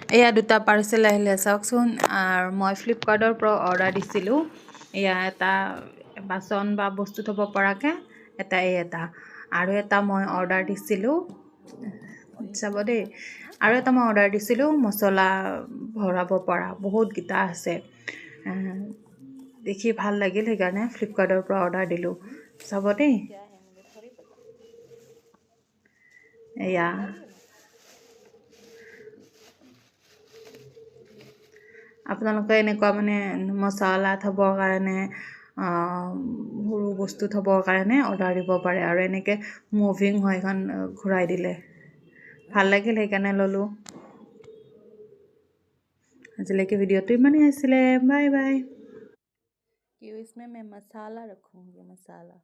এয়া দুটা পাৰ্চেল আহিলে চাওকচোন আৰু মই ফ্লিপকাৰ্টৰ পৰা অৰ্ডাৰ দিছিলোঁ এয়া এটা বাচন বা বস্তু থ'ব পৰাকৈ এটা আৰু এটা মই অৰ্ডাৰ দিছিলোঁ চাব দেই আৰু এটা মই অৰ্ডাৰ দিছিলোঁ মছলা ভৰাব পৰা বহুতকেইটা আছে দেখি ভাল লাগিল সেইকাৰণে ফ্লিপকাৰ্টৰ পৰা অৰ্ডাৰ দিলোঁ চাব দেই এয়া আপোনালোকে এনেকুৱা মানে মছলা থ'বৰ কাৰণে সৰু বস্তু থ'বৰ কাৰণে অৰ্ডাৰ দিব পাৰে আৰু এনেকৈ মুভিং হয় এখন ঘূৰাই দিলে ভাল লাগিল সেইকাৰণে ল'লোঁ আজিলৈকে ভিডিঅ'টো ইমানেই আছিলে বাই বাই कि इसमें मैं मसाला रखूँगी मसाला